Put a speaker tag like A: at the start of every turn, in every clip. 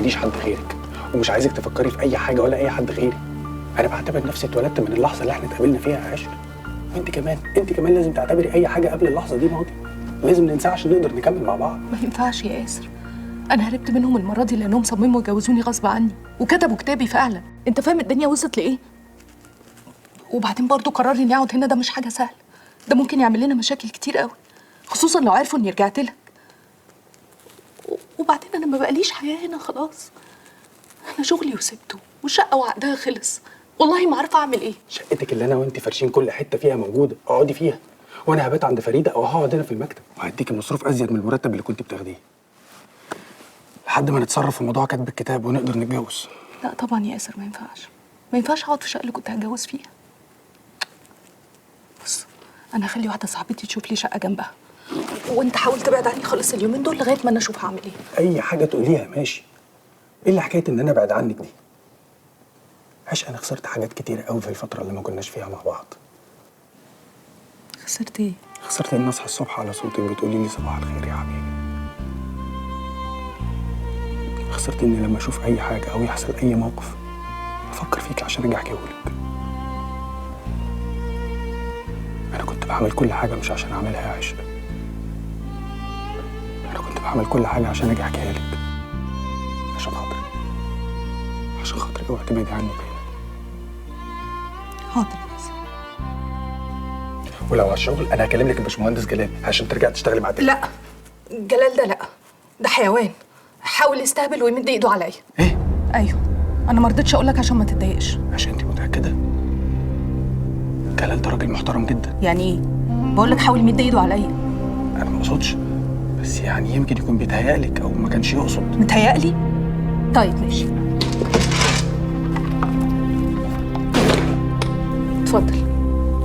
A: عنديش حد غيرك، ومش عايزك تفكري في اي حاجه ولا اي حد غيري. انا بعتبر نفسي اتولدت من اللحظه اللي احنا اتقابلنا فيها يا عشري. انت كمان لازم تعتبري اي حاجه قبل اللحظه دي ماضي. لازم ننساها عشان نقدر نكمل مع بعض.
B: ما ينفعش يا ياسر، انا هربت منهم المره دي لانهم صمموا يجوزوني غصب عني وكتبوا كتابي فعلا. انت فاهم الدنيا وصلت لايه؟ وبعدين برضو قرار اني اقعد هنا ده مش حاجه سهله، ده ممكن يعمل لنا مشاكل كتير قوي، خصوصا لو عرفوا اني رجعت لك. وبعدين انا ما بقاليش حياه هنا خلاص، انا شغلي وسبته والشقه وعقدها خلص، والله ما عارفه اعمل ايه.
A: شقتك اللي انا وانت فارشين كل حته فيها موجوده، اقعدي فيها، وانا هبات عند فريده او هقعد هنا في المكتب، وهديكي مصروف ازيد من المرتب اللي كنت بتاخديه لحد ما نتصرف في موضوع كتب الكتاب ونقدر نتجوز.
B: لا طبعا يا ياسر، ما ينفعش اقعد في الشقه اللي كنت هتجوز فيها. بص، انا هخلي واحده صاحبتي تشوف لي شقه جنبها، وانت حاول تبعد عني خالص اليومين دول لغايه ما انا اشوف هعمل ايه.
A: اي حاجه تقوليها ماشي. ايه اللي حكايه ان انا ابعد عنك دي؟ انا خسرت حاجات كتير قوي في الفتره اللي ما كناش فيها مع بعض.
B: خسرت ايه؟
A: خسرت ان اصحى الصبح على صوتك بتقولي لي صباح الخير يا حبيبي. خسرت اني لما اشوف اي حاجه او يحصل اي موقف افكر فيك عشان اجي احكيهولك. انا كنت بعمل كل حاجه مش عشان اعملها يا عشق، انا كنت بعمل كل حاجه عشان اجي احكيها لك، عشان خاطري اوعي تبعدي عني بعيد.
B: حاضر يا ياسر.
A: ولو على الشغل انا هكلم لك الباشمهندس جلال عشان ترجعي تشتغلي مع تاني.
B: لا، جلال ده لا، ده حيوان، حاول يستهبل ويمد ايده عليا.
A: ايه؟
B: ايوه، انا ما رضيتش اقول لك عشان ما تتضايقش.
A: عشان انت متاكده؟ جلال ده راجل محترم جدا.
B: يعني ايه؟ بقول لك حاول يمد ايده عليا.
A: انا ما اقصدش، بس يعني يمكن يكون بيتهيألك او ما كانش يقصد.
B: متهيألي؟ طيب ماشي، اتفضل.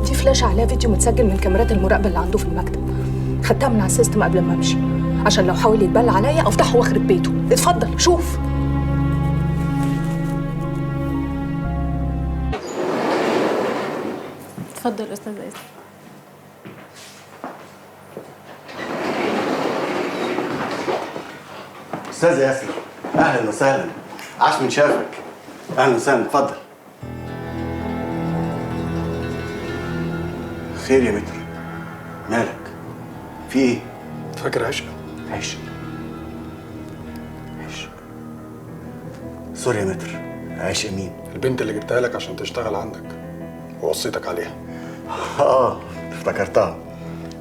B: دي فلاشة عليها فيديو متسجل من كاميرات المراقبة اللي عنده في المكتب، خدتها من على السيستم قبل ما امشي عشان لو حاول يتبلى عليا افتحه واخرب بيته. اتفضل شوف.
C: اتفضل استاذ ياسر.
D: استاذ ياسر، اهلا وسهلا، عاش من شافك. اهلا وسهلا، اتفضل. خير يا متر، مالك؟ في ايه؟
A: فاكر عشق؟
D: عشق سوري يا متر، عشق مين؟
A: البنت اللي جبتها لك عشان تشتغل عندك ووصيتك عليها.
D: افتكرتها.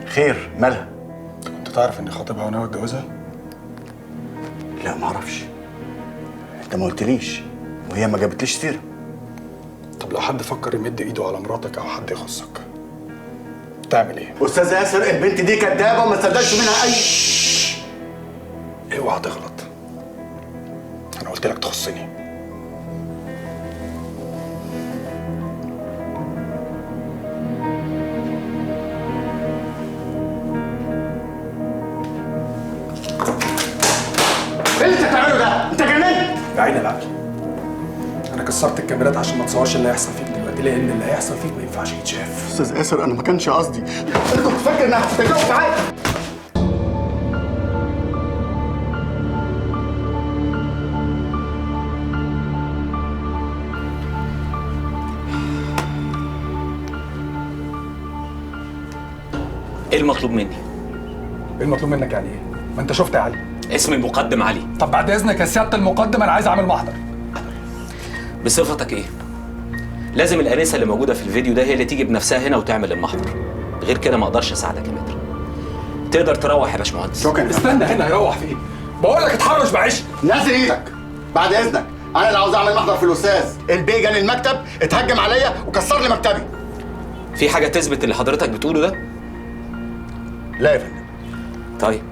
D: خير، مالها؟
A: كنت تعرف اني خاطبها وناوي اتجوزها؟
D: لا معرفش، انت ما قلتليش وهي ما جابتليش سيره.
A: طب لو حد فكر يمد ايده على مراتك او حد يخصك تعمل ايه؟
D: استاذ ياسر، البنت دي كدابه وما تصدقش منها اي.
A: اوعى تغلط، انا قلت لك تخصني.
D: ايه اللي انت بتعمله ده؟ انت جننت؟
A: بعين العقل، انا كسرت الكاميرات عشان ما تصورش اللي هيحصل فيك دلوقتي، لان اللي هيحصل فيك ما ينفعش يتشاف.
D: استاذ ياسر، انا ما كانش قصدي. انا كنت فاكر انها هتتجاوب معايا.
E: ايه المطلوب مني؟
A: ايه المطلوب منك يعني ايه؟ ما انت شفت يا علي.
E: اسمي المقدم علي.
A: طب بعد اذنك يا سياده المقدم، انا عايز اعمل محضر.
E: بصفتك ايه؟ لازم الانسه اللي موجوده في الفيديو ده هي اللي تيجي بنفسها هنا وتعمل المحضر، غير كده ما اقدرش اساعدك يا متر. تقدر تروح يا باشمهندس.
D: شكرا.
A: استنى هنا، هيروح فين؟ بقول لك اتحرش بعيش.
D: نزل ايدك بعد اذنك، انا اللي عاوز اعمل محضر في الاستاذ. البيه جالي المكتب، اتهجم عليا وكسر لي مكتبي.
E: في حاجه تثبت اللي حضرتك بتقوله ده؟
D: لا يا فندم.
E: طيب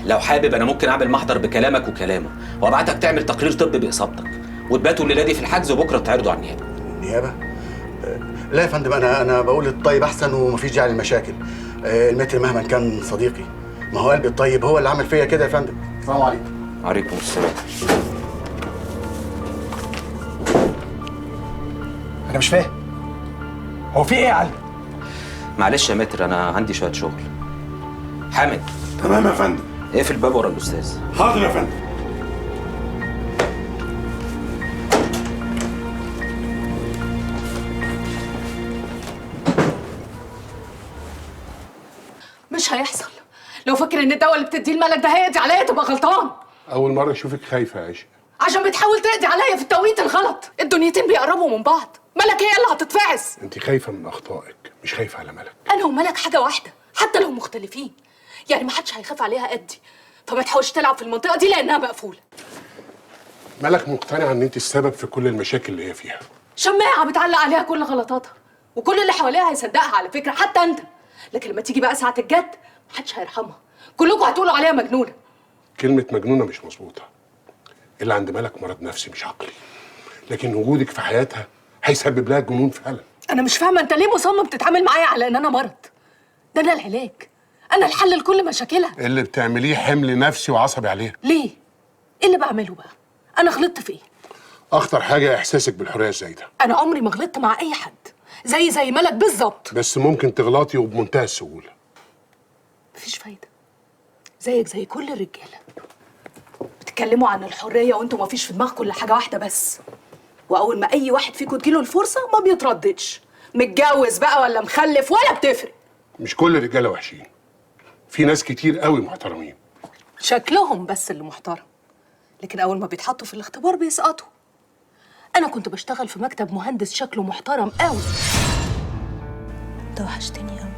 E: لو حابب انا ممكن اعمل محضر بكلامك وكلامه وابعتك تعمل تقرير طبي باصابتك وتباتوا الليله دي في الحجز وبكره تعرضوا على النيابه.
D: النيابه؟ لا يا فندم، انا بقول الطيب احسن ومفيش داعي للمشاكل. المتر مهما كان صديقي، ما هو قلبي الطيب هو اللي عمل فيا كده يا فندم. السلام عليكم.
E: عليكم السلام.
A: انا مش فاهم، هو في ايه يا علي؟
E: معلش يا متر، انا عندي شويه شغل. حامد.
F: تمام يا فندم.
E: اقفل الباب ورا الاستاذ.
F: حاضر يا فندم.
B: مش هيحصل. لو فاكر ان الدواء اللي بتديه الملك ده هيقضي عليا تبقى غلطان.
C: اول مره اشوفك خايفه يا عائشه.
B: عشان بتحاول تقضي عليا في التوقيت الغلط. الدنيتين بيقربوا من بعض. ملك هي اللي هتتفعس.
C: انت خايفه من اخطائك، مش خايفه على ملك.
B: انا وملك حاجه واحده حتى لو مختلفين. يعني ما حدش هيخاف عليها قدي. فما تحاولش تلعب في المنطقه دي لانها مقفوله.
C: ملك مقتنعه ان انت السبب في كل المشاكل اللي هي فيها.
B: شماعه بتعلق عليها كل غلطاتها، وكل اللي حواليها هيصدقها على فكره، حتى انت. لكن لما تيجي بقى ساعه الجد محدش هيرحمها. كلكم هتقولوا عليها مجنونه.
C: كلمه مجنونه مش مظبوطه. اللي عند ملك مرض نفسي مش عقلي، لكن وجودك في حياتها هيسبب لها جنون فعلا.
B: انا مش فاهمه انت ليه مصمم تتعامل معايا على ان انا مرض؟ ده انا العلاج، انا الحل لكل مشاكلها.
C: اللي بتعمليه حمل نفسي وعصبي عليها.
B: ليه؟ ايه اللي بعمله بقى؟ انا غلطت في ايه؟
C: اخطر حاجه احساسك بالحريه الزايده.
B: انا عمري ما غلطت مع اي حد، زي ملك بالظبط.
C: بس ممكن تغلطي وبمنتهى السهوله.
B: مفيش فايده. زيك زي كل الرجاله بتتكلموا عن الحريه وانتوا مفيش في دماغكم الا حاجه واحده بس. واول ما اي واحد فيكم تجيله الفرصه ما بيترددش، متجوز بقى ولا مخلف ولا بتفرق.
C: مش كل الرجاله وحشين، في ناس كتير قوي محترمين.
B: شكلهم بس اللي محترم، لكن اول ما بيتحطوا في الاختبار بيسقطوا. انا كنت بشتغل في مكتب مهندس شكله محترم قوي.
F: انت وحشتني قوي.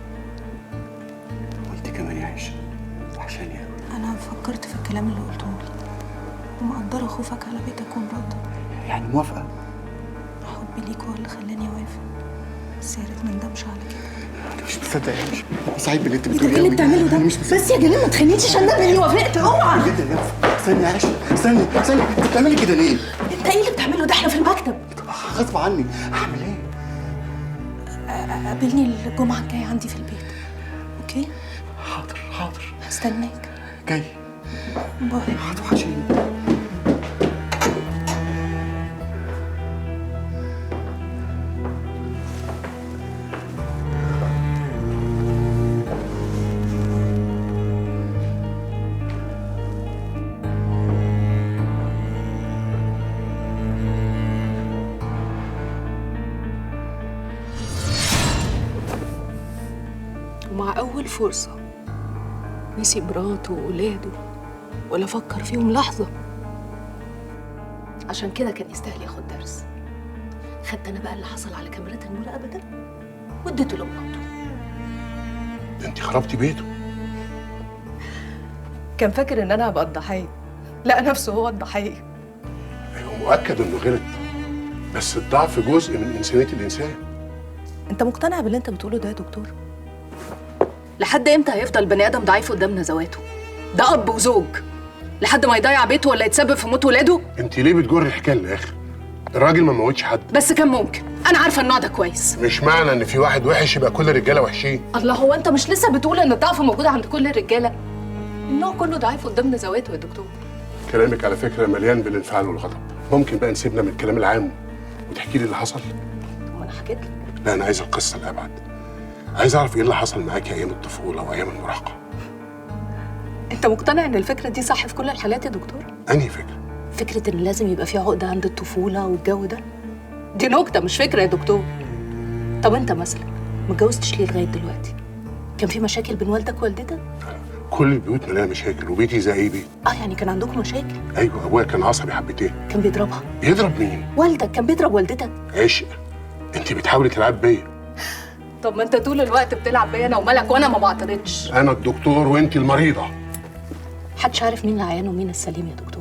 A: وانت كمان يا عائشه وحشاني قوي.
F: انا فكرت في الكلام اللي قلته لي ومقدره خوفك على بيتك ومراتك.
A: يعني موافقه؟
F: حبي ليك هو اللي خلاني اوافق، بس يا ريت ما ندمش على كده.
A: انا مش مصدق يا عائشه. انا سعيد باللي انت
F: انت
A: بتقوليه.
F: ايه اللي بتعمله ده؟ بس يا جلال ما تخلينيش عشان انا اللي وافقت. اوعى.
A: جدا يا نفس. استني يا عائشه، استني انت بتعملي كده ليه؟
B: انت ايه اللي بتعمله ده؟ احنا في المكتب.
A: غصب عني، هعمل ايه؟
F: قابلني الجمعه الجايه عندي في البيت، اوكي؟
A: حاضر
F: هستناك.
A: جاي.
F: باي.
A: هتوحشيني.
B: ومع أول فرصة نسي مراته وولاده ولا فكر فيهم لحظة. عشان كده كان يستاهل ياخد درس. خدت أنا بقى اللي حصل على كاميرات المراقبة ده واديته لمراته.
C: ده انت خربتي بيته.
B: كان فاكر إن أنا هبقى الضحية، لقى نفسه هو الضحية.
C: ايوه مؤكد انه غلط، بس الضعف جزء من انسانيه الانسان.
B: أنت مقتنع باللي أنت بتقوله ده يا دكتور؟ لحد إمتى هيفضل بني آدم ضعيف قدام نزواته؟ ده أب وزوج، لحد ما يضيع بيته ولا يتسبب في موت ولاده؟
C: انت ليه بتجر الحكايه للاخر؟ الراجل ما موتش حد.
B: بس كان ممكن. أنا عارفة النوع ده كويس.
C: مش معنى ان في واحد وحش يبقى كل الرجاله وحشين.
B: الله، هو أنت مش لسه بتقول إن الضعف موجود عند كل الرجالة؟ النوع كله ضعيف قدام نزواته يا دكتور.
C: كلامك على فكره مليان بالانفعال والغضب. ممكن بقى نسيبنا من الكلام العام وتحكي لي اللي حصل؟
B: طب ما أنا حكيت لك.
C: لا انا عايز القصه الابعد. عايز اعرف ايه اللي حصل معاكي ايام الطفوله وايام المراهقه.
B: أنت مقتنع إن الفكرة دي صح في كل الحالات يا دكتور؟
C: انهي فكره؟
B: فكرة إن لازم يبقى في عقدة عند الطفولة والجو ده؟ دي نكتة مش فكرة يا دكتور. طب أنت مثلا ما اتجوزتش ليه لغاية دلوقتي؟ كان في مشاكل بين والدك ووالدتك؟
C: كل البيوت مليانه مشاكل وبيتي زي اي بيت.
B: يعني كان عندكم مشاكل؟
C: ايوه ابويا كان عصبي حبتين.
B: كان بيضربها؟
C: بيضرب مين؟
B: والدك كان بيضرب والدتك؟
C: عشق. انت بتحاولي تلعب بيا.
B: طب ما أنت طول الوقت بتلعب بيا أنا وملك وأنا ما بعترضش.
C: انا الدكتور وانت المريضه.
B: محدش عارف مين العيان ومين السليم يا دكتور.